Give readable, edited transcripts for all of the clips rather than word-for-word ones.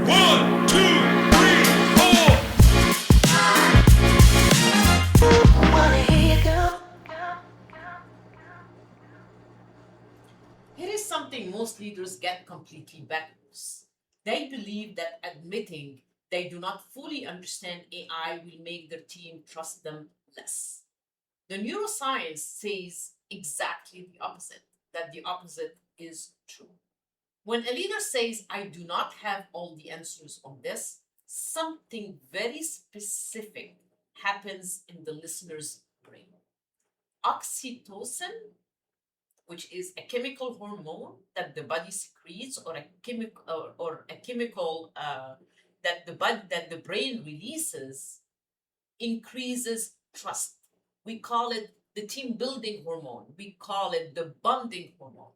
1, 2, 3, 4. Here is something most leaders get completely backwards. They believe that admitting they do not fully understand AI will make their team trust them less. The neuroscience says exactly the opposite, that the opposite is true. When a leader says, I do not have all the answers on this, something very specific happens in the listener's brain. Oxytocin, which is a chemical hormone that the body secretes, or a chemical that the brain releases, increases trust. We call it the team building hormone. We call it the bonding hormone.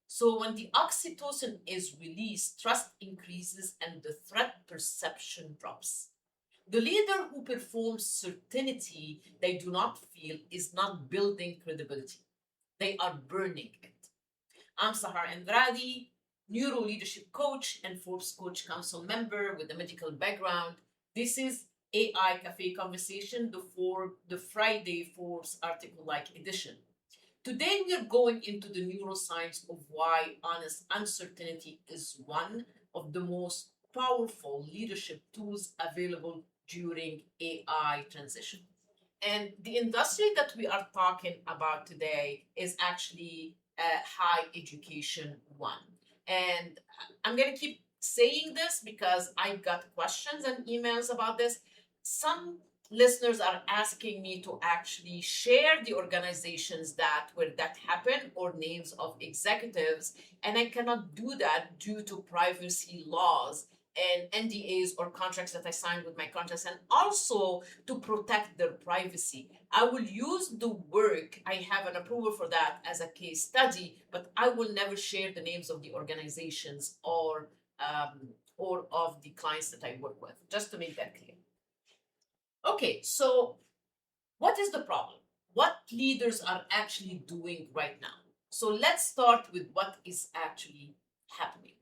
So when the oxytocin is released, trust increases and the threat perception drops. The leader who performs certainty they do not feel is not building credibility. They are burning it. I'm Sahar Andrade, Neuroleadership Coach and Forbes Coach Council member with a medical background. This is AI Cafe Conversation, the Friday Forbes article-like edition. Today we are going into the neuroscience of why honest uncertainty is one of the most powerful leadership tools available during AI transition. And the industry that we are talking about today is actually high education one. And I'm going to keep saying this because I got questions and emails about this. Some listeners are asking me to actually share the organizations where that happened or names of executives, and I cannot do that due to privacy laws and NDAs or contracts that I signed with my contracts, and also to protect their privacy. I will use the work, I have an approval for that as a case study, but I will never share the names of the organizations or of the clients that I work with, just to make that clear. Okay, so what is the problem? What leaders are actually doing right now? So let's start with what is actually happening.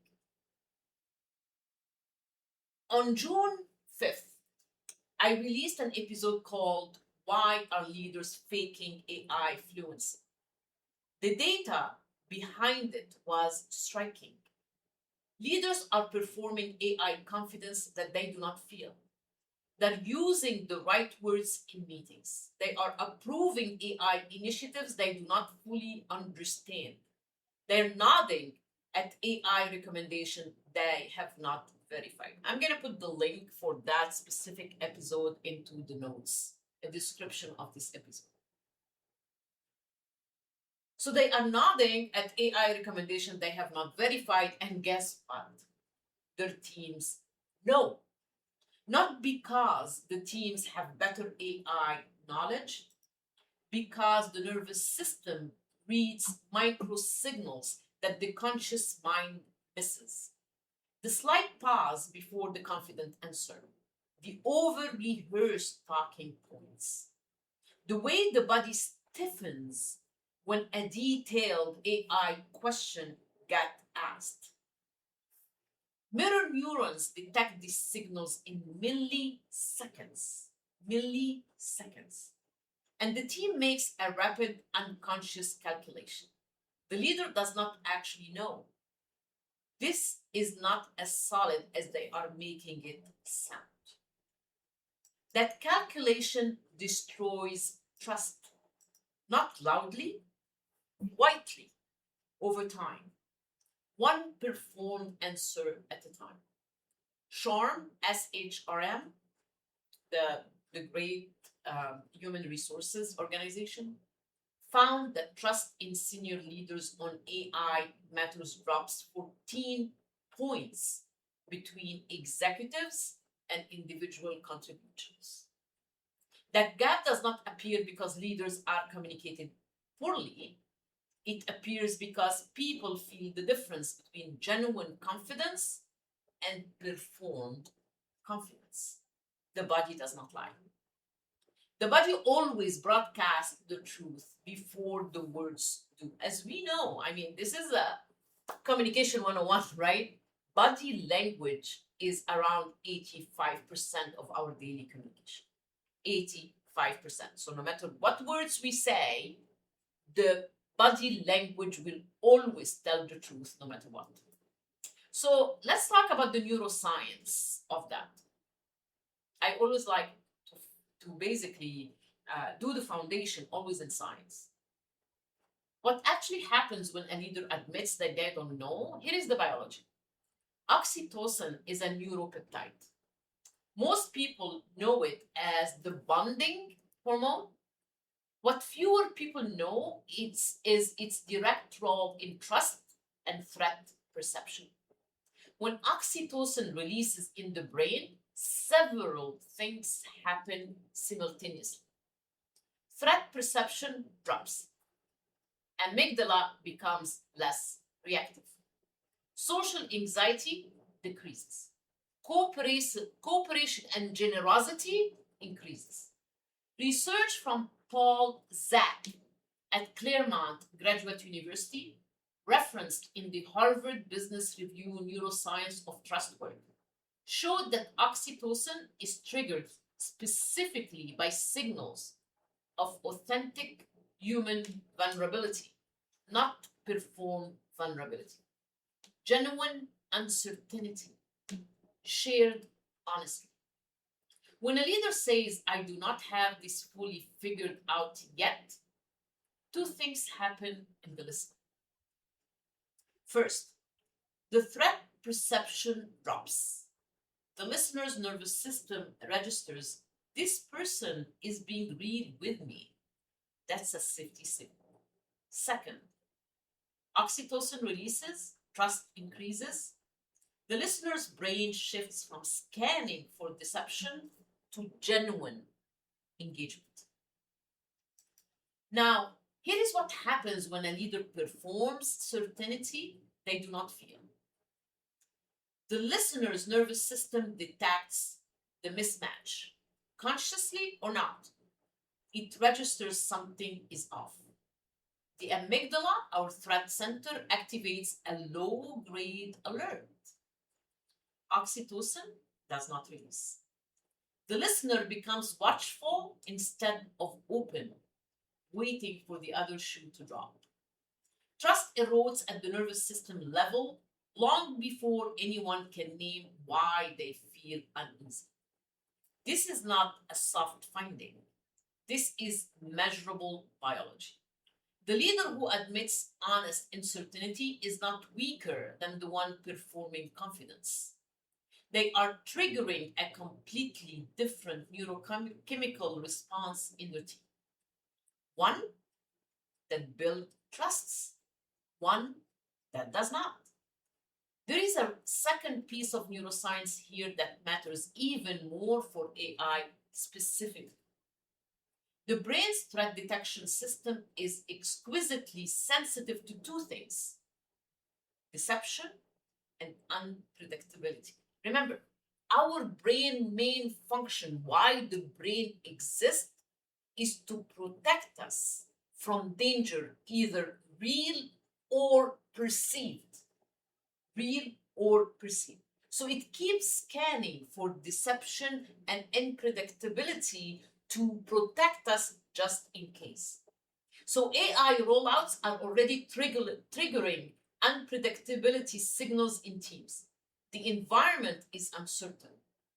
On June 5th, I released an episode called Why Are Leaders Faking AI Fluency? The data behind it was striking. Leaders are performing AI confidence that they do not feel. They're using the right words in meetings. They are approving AI initiatives they do not fully understand. They're nodding at AI recommendation they have not verified. I'm going to put the link for that specific episode into the notes, a description of this episode. So they are nodding at AI recommendation they have not verified, and guess what? Their teams know. Not because the teams have better AI knowledge, because the nervous system reads micro signals that the conscious mind misses. The slight pause before the confident answer, the over-rehearsed talking points, the way the body stiffens when a detailed AI question gets asked. Mirror neurons detect these signals in milliseconds. Milliseconds. And the team makes a rapid unconscious calculation. The leader does not actually know. This is not as solid as they are making it sound. That calculation destroys trust, not loudly, quietly, over time. One performed answer at a time. SHRM, SHRM, the great human resources organization, found that trust in senior leaders on AI matters drops 14 points between executives and individual contributors. That gap does not appear because leaders are communicated poorly. It appears because people feel the difference between genuine confidence and performed confidence. The body does not lie. The body always broadcasts the truth before the words do. As we know, I mean, this is a communication 101, right? Body language is around 85% of our daily communication. 85%. So no matter what words we say, the body language will always tell the truth no matter what. So let's talk about the neuroscience of that. I always like to basically do the foundation always in science. What actually happens when a leader admits that they don't know? Here is the biology. Oxytocin is a neuropeptide. Most people know it as the bonding hormone. What fewer people know is its direct role in trust and threat perception. When oxytocin releases in the brain, several things happen simultaneously. Threat perception drops. Amygdala becomes less reactive. Social anxiety decreases. Cooperation and generosity increases. Research from Paul Zak at Claremont Graduate University, referenced in the Harvard Business Review Neuroscience of Trustworthy, showed that oxytocin is triggered specifically by signals of authentic human vulnerability, not performed vulnerability. Genuine uncertainty, shared honesty. When a leader says, I do not have this fully figured out yet, two things happen in the listener. First, the threat perception drops. The listener's nervous system registers, this person is being real with me. That's a safety signal. Second, oxytocin releases, trust increases. The listener's brain shifts from scanning for deception to genuine engagement. Now, here is what happens when a leader performs certainty they do not feel. The listener's nervous system detects the mismatch, consciously or not. It registers something is off. The amygdala, our threat center, activates a low-grade alert. Oxytocin does not release. The listener becomes watchful instead of open, waiting for the other shoe to drop. Trust erodes at the nervous system level long before anyone can name why they feel uneasy. This is not a soft finding. This is measurable biology. The leader who admits honest uncertainty is not weaker than the one performing confidence. They are triggering a completely different neurochemical response in the team. One that builds trusts, one that does not. There is a second piece of neuroscience here that matters even more for AI specifically. The brain's threat detection system is exquisitely sensitive to two things: deception and unpredictability. Remember, our brain main function, why the brain exists, is to protect us from danger, either real or perceived. Real or perceived. So it keeps scanning for deception and unpredictability to protect us just in case. So AI rollouts are already triggering unpredictability signals in teams. The environment is uncertain.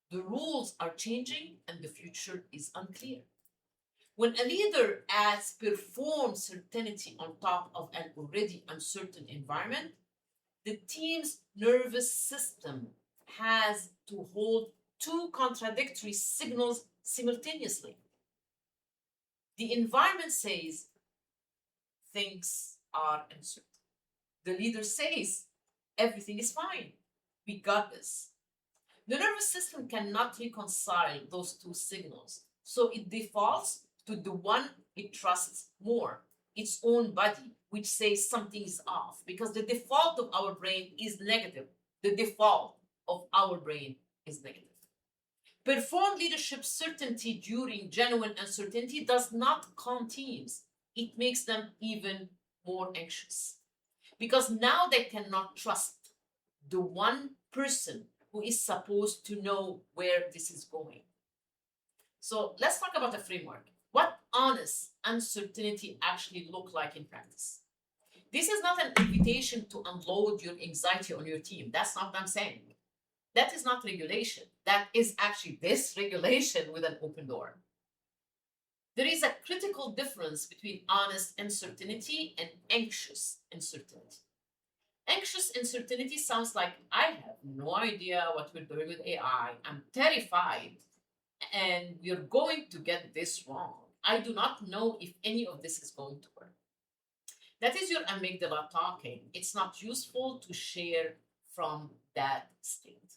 The rules are changing and the future is unclear. When a leader adds performed certainty on top of an already uncertain environment, the team's nervous system has to hold two contradictory signals simultaneously. The environment says things are uncertain. The leader says everything is fine. We got this. The nervous system cannot reconcile those two signals, so it defaults to the one it trusts more, its own body, which says something is off, because the default of our brain is negative. The default of our brain is negative. Performed leadership certainty during genuine uncertainty does not calm teams. It makes them even more anxious, because now they cannot trust the one person who is supposed to know where this is going. So let's talk about the framework. What honest uncertainty actually look like in practice? This is not an invitation to unload your anxiety on your team. That's not what I'm saying. That is not regulation. That is actually dysregulation with an open door. There is a critical difference between honest uncertainty and anxious uncertainty. Anxious uncertainty sounds like I have no idea what we're doing with AI. I'm terrified and we're going to get this wrong. I do not know if any of this is going to work. That is your amygdala talking. It's not useful to share from that state.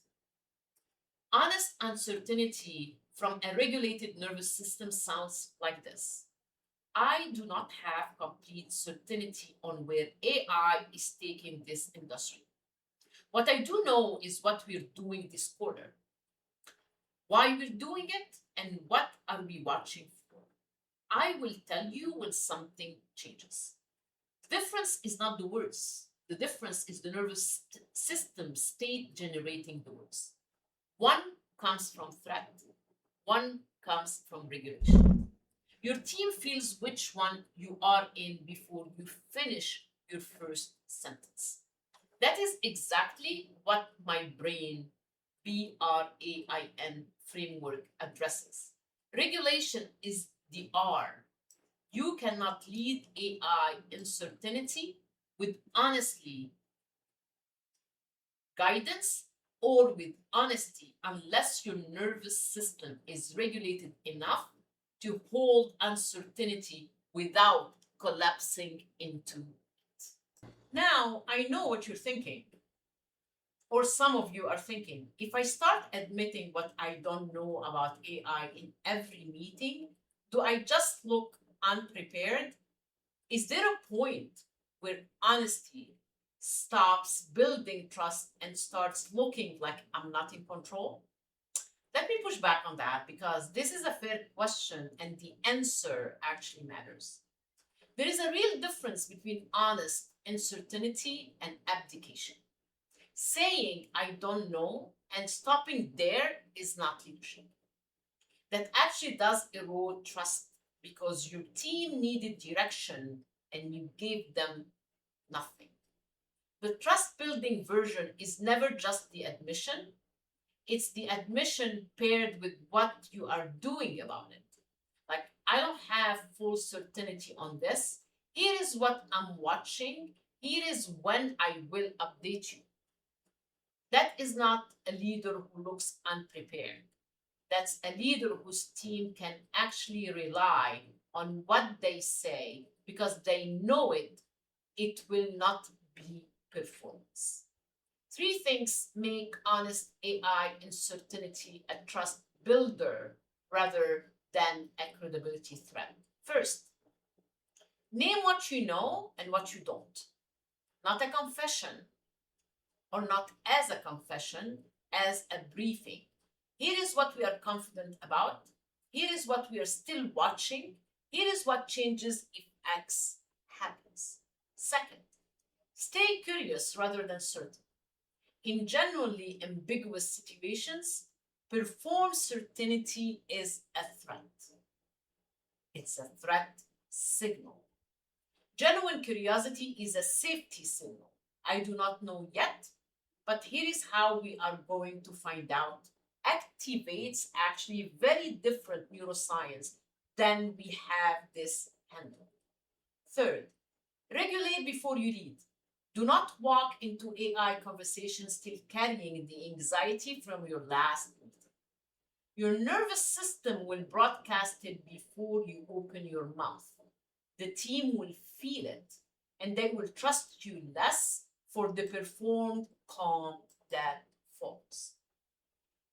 Honest uncertainty from a regulated nervous system sounds like this. I do not have complete certainty on where AI is taking this industry. What I do know is what we're doing this quarter, why we're doing it, and what are we watching for. I will tell you when something changes. The difference is not the words. The difference is the nervous system state generating the words. One comes from threat, one comes from regulation. Your team feels which one you are in before you finish your first sentence. That is exactly what my brain BRAIN framework addresses. Regulation is the R. You cannot lead AI uncertainty with honestly guidance or with honesty unless your nervous system is regulated enough to hold uncertainty without collapsing into it. Now, I know what you're thinking, or some of you are thinking. If I start admitting what I don't know about AI in every meeting, do I just look unprepared? Is there a point where honesty stops building trust and starts looking like I'm not in control? Let me push back on that because this is a fair question and the answer actually matters. There is a real difference between honest uncertainty and abdication. Saying I don't know and stopping there is not leadership. That actually does erode trust because your team needed direction and you gave them nothing. The trust building version is never just the admission, it's the admission paired with what you are doing about it. Like, I don't have full certainty on this. Here is what I'm watching. Here is when I will update you. That is not a leader who looks unprepared. That's a leader whose team can actually rely on what they say because they know it will not be performance. Three things make honest AI uncertainty a trust builder rather than a credibility threat. First, name what you know and what you don't. Not a confession, or not as a confession, as a briefing. Here is what we are confident about. Here is what we are still watching. Here is what changes if X happens. Second, stay curious rather than certain. In genuinely ambiguous situations, perform certainty is a threat. It's a threat signal. Genuine curiosity is a safety signal. I do not know yet, but here is how we are going to find out. Activates actually very different neuroscience than we have this handled. Third, regulate before you lead. Do not walk into AI conversations still carrying the anxiety from your last meeting. Your nervous system will broadcast it before you open your mouth. The team will feel it, and they will trust you less for the performed calm that follows.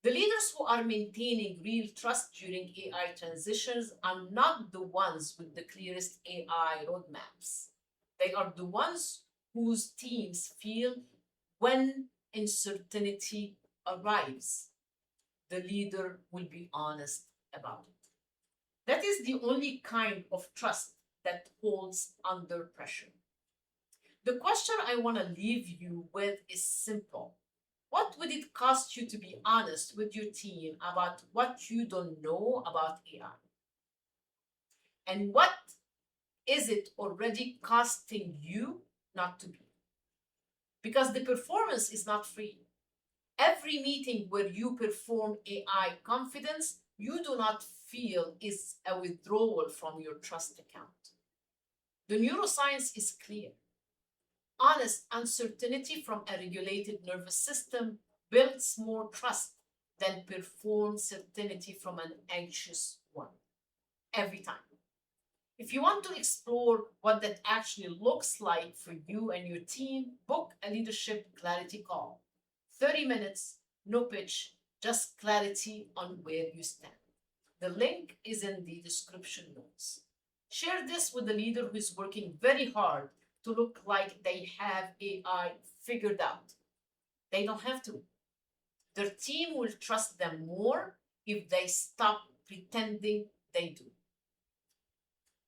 The leaders who are maintaining real trust during AI transitions are not the ones with the clearest AI roadmaps. They are the ones whose teams feel when uncertainty arrives. The leader will be honest about it. That is the only kind of trust that holds under pressure. The question I want to leave you with is simple. What would it cost you to be honest with your team about what you don't know about AI? And what is it already costing you not to be? Because the performance is not free. Every meeting where you perform AI confidence, you do not feel is a withdrawal from your trust account. The neuroscience is clear. Honest uncertainty from a regulated nervous system builds more trust than performed certainty from an anxious one. Every time. If you want to explore what that actually looks like for you and your team, book a leadership clarity call. 30 minutes, no pitch, just clarity on where you stand. The link is in the description notes. Share this with a leader who is working very hard to look like they have AI figured out. They don't have to. Their team will trust them more if they stop pretending they do.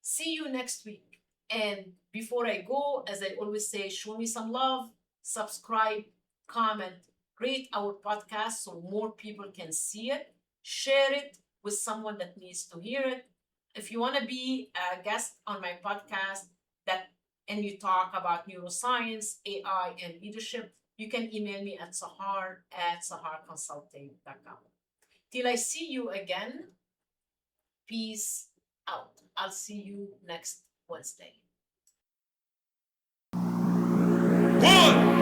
See you next week. And before I go, as I always say, show me some love, subscribe, comment, rate our podcast so more people can see it, share it with someone that needs to hear it. If you want to be a guest on my podcast and you talk about neuroscience, AI, and leadership, you can email me at sahar@saharconsulting.com. Till I see you again, peace out. I'll see you next Wednesday. 1.